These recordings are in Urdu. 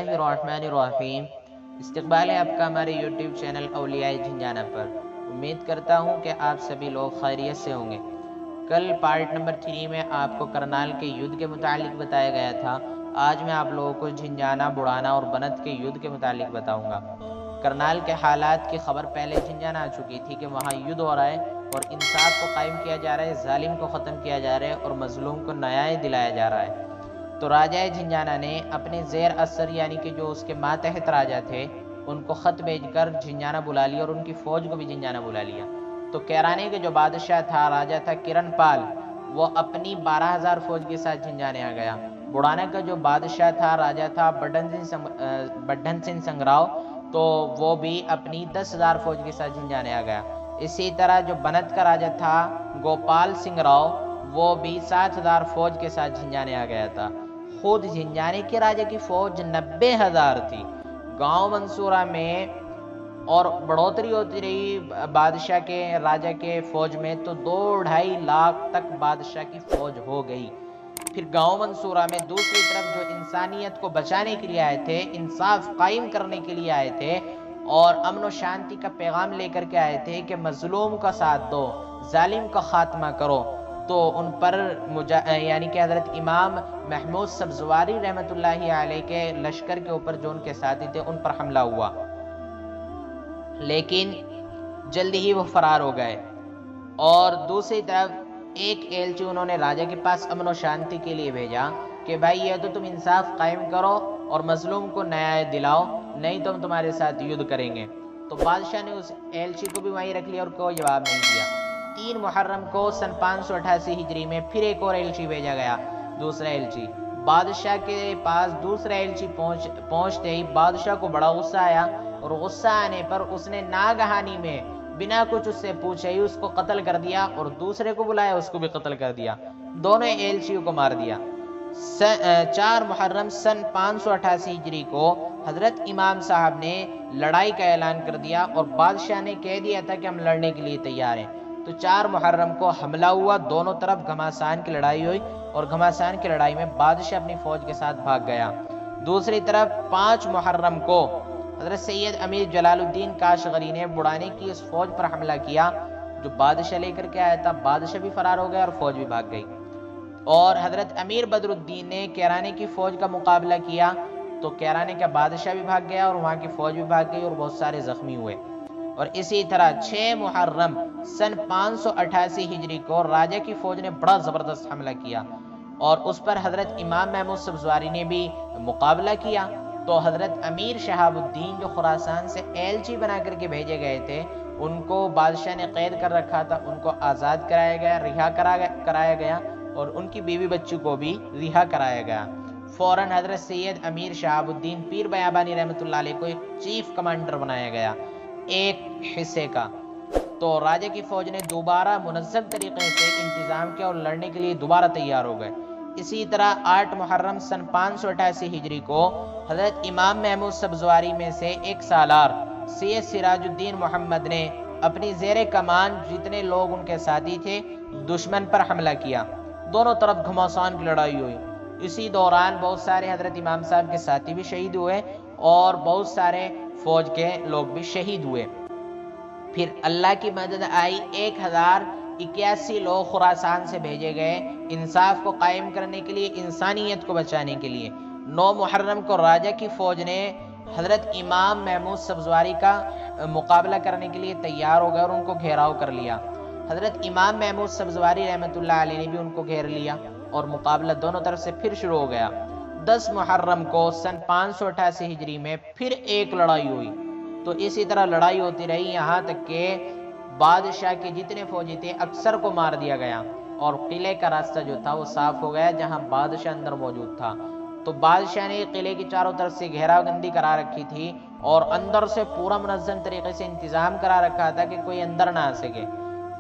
اللہ الرحمن الرحیم۔ استقبال ہے آپ کا ہمارے یوٹیوب چینل اولیاء جھنجھانا پر۔ امید کرتا ہوں کہ آپ سبھی لوگ خیریت سے ہوں گے۔ کل پارٹ نمبر 3 میں آپ کو کرنال کے یدھ کے متعلق بتایا گیا تھا۔ آج میں آپ لوگوں کو جھنجھانا، بڑھانا اور بنت کے یدھ کے متعلق بتاؤں گا۔ کرنال کے حالات کی خبر پہلے جھنجھانا آ چکی تھی کہ وہاں یدھ ہو رہا ہے اور انصاف کو قائم کیا جا رہا ہے، ظالم کو ختم کیا جا رہا ہے اور مظلوم کو نیائے دلایا جا رہا ہے۔ تو راجہ جھنجھانا نے اپنے زیر اثر یعنی کہ جو اس کے ماتحت راجہ تھے ان کو خط بھیج کر جھنجھانا بلا لیا اور ان کی فوج کو بھی جھنجھانا بلا لیا۔ تو کیرانے کے جو بادشاہ تھا، راجہ تھا کرن پال، وہ اپنی 12,000 فوج کے ساتھ جھنجھانے آ گیا۔ بڑھانا کا جو بادشاہ تھا، راجہ تھا بڈھن سنگھ سنگراؤ، تو وہ بھی اپنی 10,000 فوج کے ساتھ جھنجھانے آ گیا۔ اسی طرح جو بنت کا راجہ تھا گوپال سنگھ راؤ، وہ بھی 7,000 فوج کے ساتھ جھنجھانے آ گیا تھا۔ خود جھنجھانے کے راجہ کی فوج 90,000 تھی۔ گاؤں منصورہ میں اور بڑھوتری ہوتی رہی بادشاہ کے راجہ کے فوج میں، تو 2-2.5 لاکھ تک بادشاہ کی فوج ہو گئی۔ پھر گاؤں منصورہ میں دوسری طرف جو انسانیت کو بچانے کے لیے آئے تھے، انصاف قائم کرنے کے لیے آئے تھے اور امن و شانتی کا پیغام لے کر کے آئے تھے کہ مظلوم کا ساتھ دو، ظالم کا خاتمہ کرو، تو ان پر یعنی کہ حضرت امام محمود سبزواری رحمۃ اللہ علیہ کے لشکر کے اوپر جو ان کے ساتھی تھے ان پر حملہ ہوا، لیکن جلدی ہی وہ فرار ہو گئے۔ اور دوسری طرف ایک ایلچی انہوں نے راجہ کے پاس امن و شانتی کے لیے بھیجا کہ بھائی یہ تو تم انصاف قائم کرو اور مظلوم کو نیائے دلاؤ، نہیں تو ہم تمہارے ساتھ یدھ کریں گے۔ تو بادشاہ نے اس ایلچی کو بھی وہیں رکھ لیا اور کوئی جواب نہیں دیا۔ 3 محرم کو سن 588 ہجری میں پھر ایک اور ایلچی بھیجا گیا، دوسرا ایلچی۔ بادشاہ کے پاس دوسرا ایلچی پہنچتے ہی بادشاہ کو بڑا غصہ آیا اور غصہ آنے پر اس نے ناگہانی میں بنا کچھ اس سے پوچھے ہی اس کو قتل کر دیا اور دوسرے کو بلایا اس کو بھی قتل کر دیا، دونوں ایلچیوں کو مار دیا۔ 4 محرم سن 588 ہجری کو حضرت امام صاحب نے لڑائی کا اعلان کر دیا اور بادشاہ نے کہہ دیا تھا کہ ہم لڑنے کے لیے تیار ہیں۔ تو 4 محرم کو حملہ ہوا، دونوں طرف گھماسان کی لڑائی ہوئی اور گھماسان کی لڑائی میں بادشاہ اپنی فوج کے ساتھ بھاگ گیا۔ دوسری طرف 5 محرم کو حضرت سید امیر جلال الدین کاشغری نے بڑھانے کی اس فوج پر حملہ کیا جو بادشاہ لے کر کے آیا تھا، بادشاہ بھی فرار ہو گیا اور فوج بھی بھاگ گئی۔ اور حضرت امیر بدر الدین نے کیرانے کی فوج کا مقابلہ کیا، تو کیرانے کا بادشاہ بھی بھاگ گیا اور وہاں کی فوج بھی بھاگ گئی اور بہت سارے زخمی ہوئے۔ اور اسی طرح 6 محرم سن 588 ہجری کو راجہ کی فوج نے بڑا زبردست حملہ کیا اور اس پر حضرت امام محمود سبزواری نے بھی مقابلہ کیا۔ تو حضرت امیر شہاب الدین جو خراسان سے ایلچی بنا کر کے بھیجے گئے تھے، ان کو بادشاہ نے قید کر رکھا تھا، ان کو آزاد کرایا گیا، رہا کرایا گیا اور ان کی بیوی بچوں کو بھی رہا کرایا گیا۔ فوراً حضرت سید امیر شہاب الدین پیر بیابانی رحمۃ اللہ علیہ کو ایک چیف کمانڈر بنایا گیا ایک حصے کا۔ تو راجہ کی فوج نے دوبارہ منظم طریقے سے انتظام کیا اور لڑنے کے لیے دوبارہ تیار ہو گئے۔ اسی طرح 8 محرم سن 588 ہجری کو حضرت امام محمود سبزواری میں سے ایک سالار سید سراج الدین محمد نے اپنی زیر کمان جتنے لوگ ان کے ساتھی تھے دشمن پر حملہ کیا، دونوں طرف گھماسان کی لڑائی ہوئی۔ اسی دوران بہت سارے حضرت امام صاحب کے ساتھی بھی شہید ہوئے اور بہت سارے فوج کے لوگ بھی شہید ہوئے۔ پھر اللہ کی مدد آئی، 1081 لوگ خراسان سے بھیجے گئے انصاف کو قائم کرنے کے لیے، انسانیت کو بچانے کے لیے۔ 9 محرم کو راجہ کی فوج نے حضرت امام محمود سبزواری کا مقابلہ کرنے کے لیے تیار ہو گئے اور ان کو گھیراؤ کر لیا۔ حضرت امام محمود سبزواری رحمۃ اللہ علیہ نے بھی ان کو گھیر لیا اور مقابلہ دونوں طرف سے پھر شروع ہو گیا۔ 10 محرم کو سن 588 ہجری میں پھر ایک لڑائی ہوئی، تو اسی طرح لڑائی ہوتی رہی یہاں تک کہ بادشاہ کے جتنے فوجی تھے اکثر کو مار دیا گیا اور قلعے کا راستہ جو تھا وہ صاف ہو گیا جہاں بادشاہ اندر موجود تھا۔ تو بادشاہ نے قلعے کی چاروں طرف سے گھیراو بندی کرا رکھی تھی اور اندر سے پورا منظم طریقے سے انتظام کرا رکھا تھا کہ کوئی اندر نہ آ سکے۔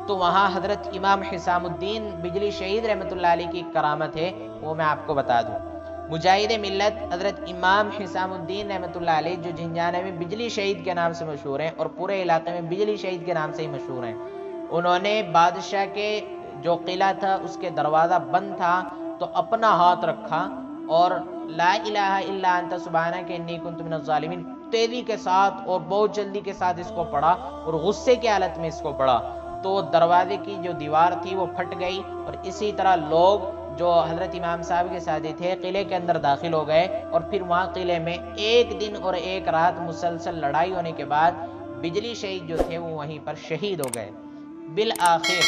تو وہاں حضرت امام حسام الدین بجلی شہید رحمۃ اللہ علیہ کی کرامت ہے، وہ میں آپ کو بتا دوں۔ مجاہد ملت حضرت امام حسام الدین رحمۃ اللہ علیہ جو جھنجھانے میں بجلی شہید کے نام سے مشہور ہیں اور پورے علاقے میں بجلی شہید کے نام سے ہی مشہور ہیں، انہوں نے بادشاہ کے جو قلعہ تھا اس کے دروازہ بند تھا تو اپنا ہاتھ رکھا اور لا الہ الا انت سبحانک انی کنت من الظالمین تیزی کے ساتھ اور بہت جلدی کے ساتھ اس کو پڑھا اور غصے کی حالت میں اس کو پڑھا تو دروازے کی جو دیوار تھی وہ پھٹ گئی، اور اسی طرح لوگ جو حضرت امام صاحب کے ساتھی تھے قلعے کے اندر داخل ہو گئے، اور پھر وہاں قلعے میں ایک دن اور ایک رات مسلسل لڑائی ہونے کے بعد بجلی شہید جو تھے وہ وہیں پر شہید ہو گئے۔ بالآخر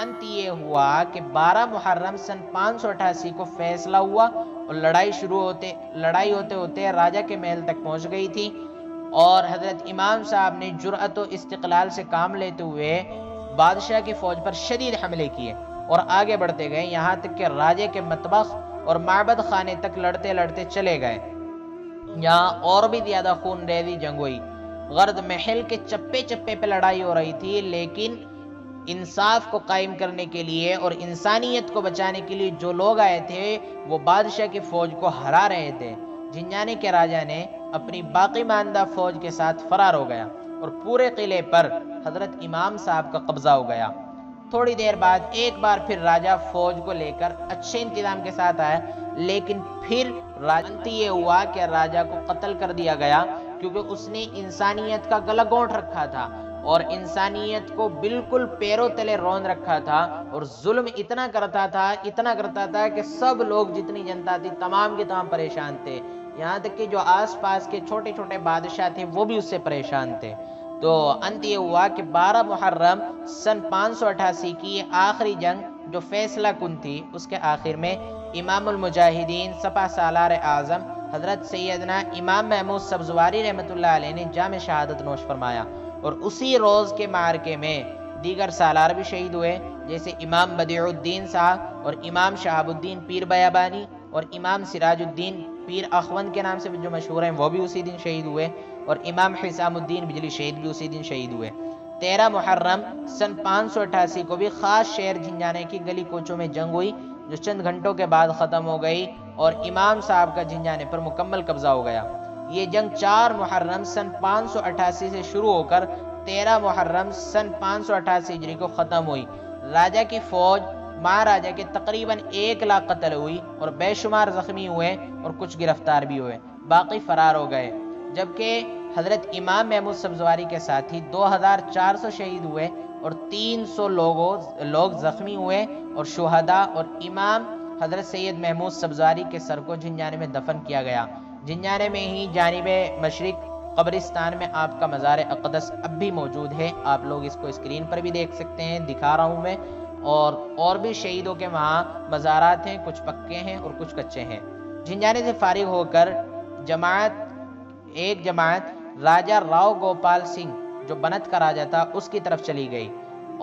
انت یہ ہوا کہ 12 محرم سن 588 کو فیصلہ ہوا، اور لڑائی ہوتے ہوتے راجہ کے محل تک پہنچ گئی تھی، اور حضرت امام صاحب نے جرأت و استقلال سے کام لیتے ہوئے بادشاہ کی فوج پر شدید حملے کیے اور آگے بڑھتے گئے، یہاں تک کہ راجے کے مطبخ اور معبد خانے تک لڑتے لڑتے چلے گئے۔ یہاں اور بھی زیادہ خون ریزی جنگ ہوئی، غرد محل کے چپے چپے پہ لڑائی ہو رہی تھی، لیکن انصاف کو قائم کرنے کے لیے اور انسانیت کو بچانے کے لیے جو لوگ آئے تھے وہ بادشاہ کی فوج کو ہرا رہے تھے۔ جھنجھانے کے راجہ نے اپنی باقی ماندہ فوج کے ساتھ فرار ہو گیا اور پورے قلعے پر حضرت امام صاحب کا قبضہ ہو گیا۔ تھوڑی دیر بعد ایک بار پھر راجہ فوج کو لے کر اچھے انتظام کے ساتھ آیا، لیکن پھر راجنتی یہ ہوا کہ راجہ کو قتل کر دیا گیا، کیونکہ اس نے انسانیت کا گلا گھونٹ رکھا تھا اور انسانیت کو بالکل پیروں تلے رون رکھا تھا، اور ظلم اتنا کرتا تھا کہ سب لوگ، جتنی جنتا تھی تمام کے تمام پریشان تھے، یہاں تک کہ جو آس پاس کے چھوٹے چھوٹے بادشاہ تھے وہ بھی اس سے پریشان تھے۔ تو انت یہ ہوا کہ 12 محرم سن 588 کی یہ آخری جنگ جو فیصلہ کن تھی، اس کے آخر میں امام المجاہدین سپہ سالار اعظم حضرت سیدنا امام محمود سبزواری رحمۃ اللہ علیہ نے جام شہادت نوش فرمایا، اور اسی روز کے معرکے میں دیگر سالار بھی شہید ہوئے، جیسے امام بدیع الدین صاحب اور امام شہاب الدین پیر بیابانی اور امام سراج الدین پیر اخوند کے نام سے جو مشہور ہیں وہ بھی اسی دن شہید ہوئے، اور امام حسام الدین بجلی شہید بھی اسی دن شہید ہوئے۔ 13 محرم سن 588 کو بھی خاص شہر جھنجھانے کی گلی کوچوں میں جنگ ہوئی، جو چند گھنٹوں کے بعد ختم ہو گئی اور امام صاحب کا جھنجھانے پر مکمل قبضہ ہو گیا۔ یہ جنگ 4 محرم سن 588 سے شروع ہو کر 13 محرم سن 588 ہجری کو ختم ہوئی۔ راجہ کی فوج مہاراجہ کے تقریباً 1 لاکھ قتل ہوئی اور بے شمار زخمی ہوئے اور کچھ گرفتار بھی ہوئے، باقی فرار ہو گئے، جبکہ حضرت امام محمود سبزواری کے ساتھی 2400 شہید ہوئے اور 300 لوگ زخمی ہوئے، اور شہداء اور امام حضرت سید محمود سبزواری کے سر کو جھنجھانے میں دفن کیا گیا۔ جھنجھانے میں ہی جانب مشرق قبرستان میں آپ کا مزار اقدس اب بھی موجود ہے، آپ لوگ اس کو اسکرین پر بھی دیکھ سکتے ہیں، دکھا رہا ہوں میں، اور بھی شہیدوں کے وہاں مزارات ہیں، کچھ پکے ہیں اور کچھ کچے ہیں۔ جھنجھانے سے فارغ ہو کر ایک جماعت راجہ راؤ گوپال سنگھ جو بنت کا راجہ تھا اس کی طرف چلی گئی،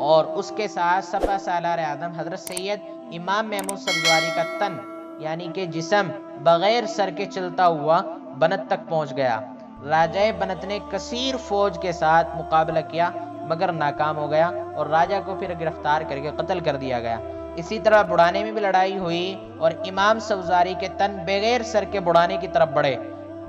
اور اس کے ساتھ سپہ سالار اعظم حضرت سید امام محمود سبزواری کا تن یعنی کہ جسم بغیر سر کے چلتا ہوا بنت تک پہنچ گیا۔ راجہ بنت نے کثیر فوج کے ساتھ مقابلہ کیا مگر ناکام ہو گیا، اور راجہ کو پھر گرفتار کر کے قتل کر دیا گیا۔ اسی طرح بڑھانے میں بھی لڑائی ہوئی اور امام سبزواری کے تن بغیر سر کے بڑھانے کی طرف بڑھے،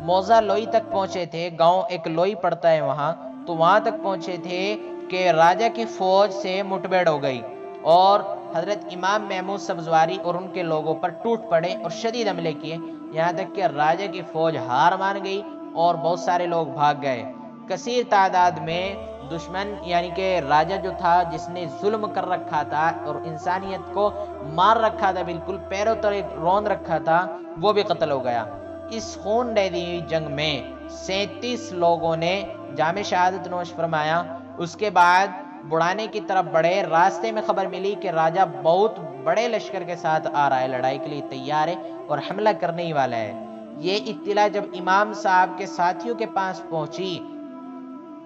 موزہ لوئی تک پہنچے تھے، گاؤں ایک لوئی پڑتا ہے وہاں، تو وہاں تک پہنچے تھے کہ راجہ کی فوج سے مٹبھیڑ ہو گئی، اور حضرت امام محمود سبزواری اور ان کے لوگوں پر ٹوٹ پڑے اور شدید حملے کیے، یہاں تک کہ راجہ کی فوج ہار مان گئی اور بہت سارے لوگ بھاگ گئے۔ کثیر تعداد میں دشمن یعنی کہ راجہ جو تھا جس نے ظلم کر رکھا تھا اور انسانیت کو مار رکھا تھا، بالکل پیروں تلے رون رکھا تھا، وہ بھی قتل ہو گیا۔ اس خون ریزی جنگ میں 37 لوگوں نے جام شہادت نوش فرمایا۔ اس کے بعد بڑھانے کی طرف بڑھے، راستے میں خبر ملی کہ راجہ بہت بڑے لشکر کے ساتھ آ رہا ہے، لڑائی کے لیے تیار ہے اور حملہ کرنے ہی والا ہے۔ یہ اطلاع جب امام صاحب کے ساتھیوں کے پاس پہنچی،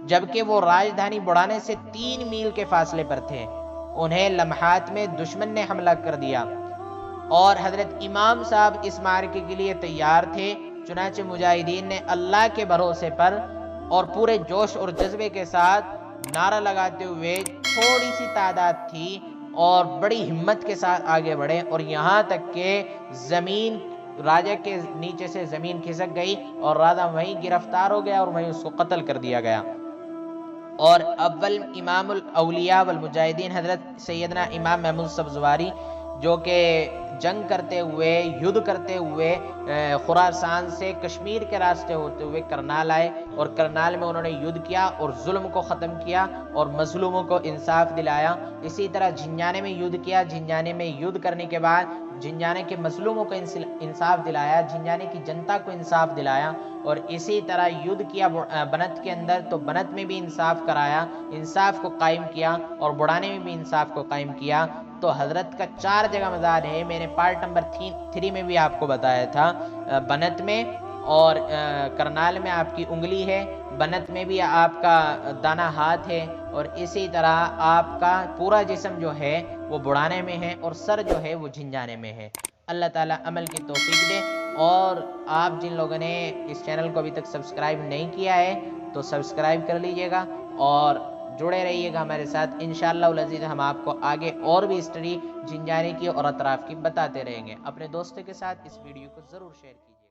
جبکہ وہ راجدھانی بڑھانے سے 3 میل کے فاصلے پر تھے، انہیں لمحات میں دشمن نے حملہ کر دیا، اور حضرت امام صاحب اس معرکے کے لیے تیار تھے۔ چنانچہ مجاہدین نے اللہ کے بھروسے پر اور پورے جوش اور جذبے کے ساتھ نعرہ لگاتے ہوئے، تھوڑی سی تعداد تھی اور بڑی ہمت کے ساتھ آگے بڑھے، اور یہاں تک کہ راجہ کے نیچے سے زمین کھسک گئی اور راجہ وہیں گرفتار ہو گیا اور وہیں اس کو قتل کر دیا گیا۔ اور اول امام الاولیاء والمجاہدین حضرت سیدنا امام محمود سبزواری جو کہ جنگ کرتے ہوئے یدھ کرتے ہوئے خراسان سے کشمیر کے راستے ہوتے ہوئے کرنال آئے، اور کرنال میں انہوں نے یدھ کیا اور ظلم کو ختم کیا اور مظلوموں کو انصاف دلایا۔ اسی طرح جھنجھانے میں یدھ کیا، جھنجھانے میں یدھ کرنے کے بعد جھنجھانے کے مظلوموں کو انصاف دلایا، جھنجھانے کی جنتا کو انصاف دلایا، اور اسی طرح یدھ کیا بنت کے اندر تو بنت میں بھی انصاف کرایا، انصاف کو قائم کیا، اور بڑھانے میں بھی انصاف کو قائم کیا۔ تو حضرت کا 4 جگہ مزار ہے، میں نے پارٹ نمبر 3 میں بھی آپ کو بتایا تھا، بنت میں اور کرنال میں آپ کی انگلی ہے، بنت میں بھی آپ کا دانا ہاتھ ہے، اور اسی طرح آپ کا پورا جسم جو ہے وہ بڑھانے میں ہے، اور سر جو ہے وہ جھنجھانے میں ہے۔ اللہ تعالیٰ عمل کی توفیق دے۔ اور آپ جن لوگوں نے اس چینل کو ابھی تک سبسکرائب نہیں کیا ہے تو سبسکرائب کر لیجئے گا اور جڑے رہیے گا ہمارے ساتھ۔ انشاءاللہ العزیز ہم آپ کو آگے اور بھی ہسٹری جھنجھانے کی اور اطراف کی بتاتے رہیں گے۔ اپنے دوستوں کے ساتھ اس ویڈیو کو ضرور شیئر کیجئے۔